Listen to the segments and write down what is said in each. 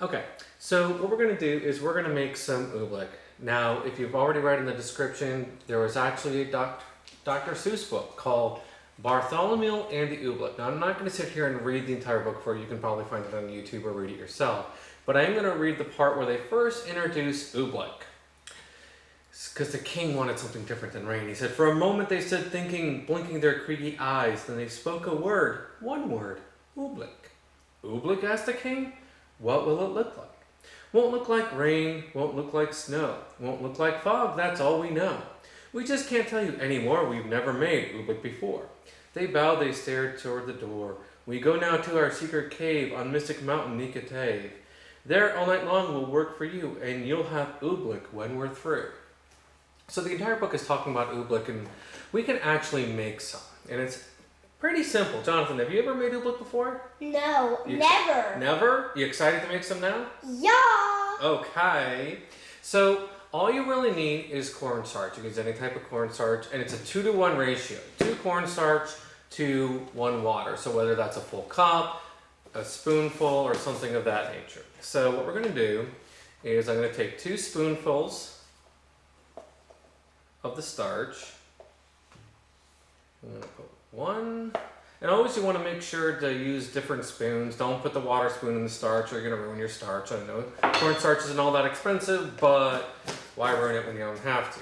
Okay, so what we're going to do is we're going to make some oobleck. Now, if you've already read in the description, there was actually a Dr. Seuss book called Bartholomew and the Oobleck. Now, I'm not going to sit here and read the entire book for you. You can probably find it on YouTube or read it yourself. But I am going to read the part where they first introduced Oobleck. Because the king wanted something different than rain. He said, for a moment they stood thinking, blinking their creaky eyes. Then they spoke a word, one word, Oobleck. Oobleck, asked the king. What will it look like? Won't look like rain, won't look like snow, won't look like fog, that's all we know. We just can't tell you any more, we've never made Oobleck before. They bowed, they stared toward the door. We go now to our secret cave on Mystic Mountain, Nikatave. There all night long we'll work for you, and you'll have Oobleck when we're through. So the entire book is talking about Oobleck, and we can actually make some. And it's pretty simple. Jonathan, have you ever made Oobleck before? No, never. Never? You excited to make some now? Yeah. Okay. So all you really need is cornstarch. You can use any type of cornstarch, and it's a 2-to-1 ratio. 2 cornstarch to 1 water. So whether that's a full cup, a spoonful, or something of that nature. So what we're going to do is I'm going to take 2 spoonfuls of the starch. I'm going to put 1. And always you want to make sure to use different spoons. Don't put the water spoon in the starch or you're going to ruin your starch. I know cornstarch isn't all that expensive, but why ruin it when you don't have to?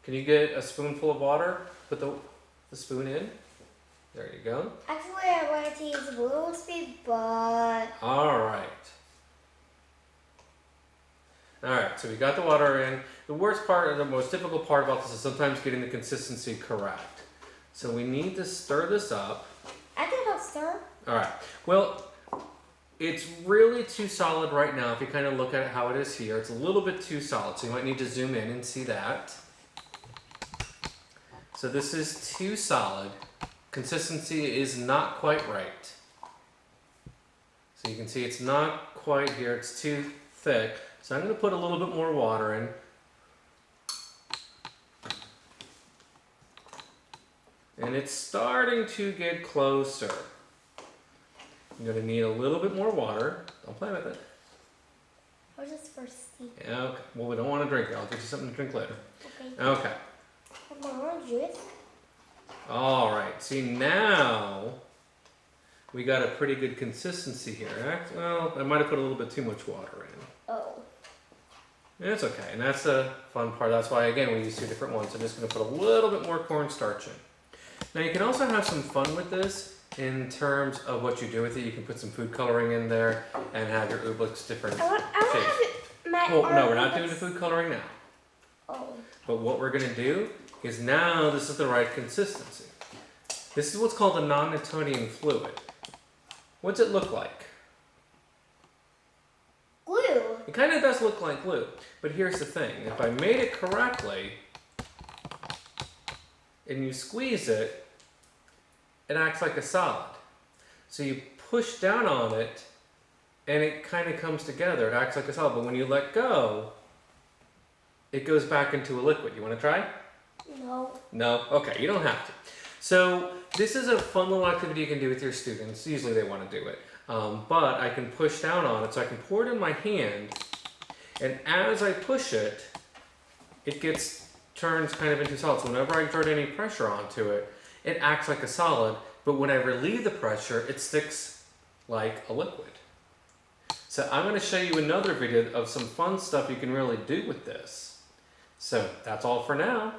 Can you get a spoonful of water? Put the spoon in. There you go. Actually, I wanted to use a blue speed, but... Alright, so we got the water in. The worst part, or the most difficult part about this is sometimes getting the consistency correct. So we need to stir this up. I can help stir. Alright, well, it's really too solid right now. If you kind of look at how it is here, it's a little bit too solid. So you might need to zoom in and see that. So this is too solid. Consistency is not quite right. So you can see it's not quite here. It's too thick. So I'm going to put a little bit more water in. And it's starting to get closer. I'm going to need a little bit more water. Don't play with it. I was just thirsty. Yeah, okay. Well, we don't want to drink it. I'll get you something to drink later. Okay. Okay. Have my orange juice. All right. See, now we got a pretty good consistency here. Well, I might have put a little bit too much water in. Oh. It's okay. And that's the fun part. That's why, again, we use 2 different ones. I'm just going to put a little bit more cornstarch in. Now you can also have some fun with this in terms of what you do with it. You can put some food coloring in there and have your Oobleck's different shapes. Well, no, we're not doing the food coloring now. Oh. But what we're going to do is now this is the right consistency. This is what's called a non-Newtonian fluid. What's it look like? Glue. It kind of does look like glue. But here's the thing. If I made it correctly and you squeeze it, it acts like a solid. So you push down on it and it kind of comes together. It acts like a solid. But when you let go, it goes back into a liquid. You want to try? No. No? Okay, you don't have to. So this is a fun little activity you can do with your students. Usually they want to do it. But I can push down on it. So I can pour it in my hand. And as I push it, it turns kind of into solid. So whenever I exert any pressure onto it, it acts like a solid, but when I relieve the pressure, it sticks like a liquid. So I'm going to show you another video of some fun stuff you can really do with this. So that's all for now.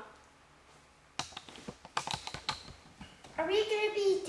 Are we going to be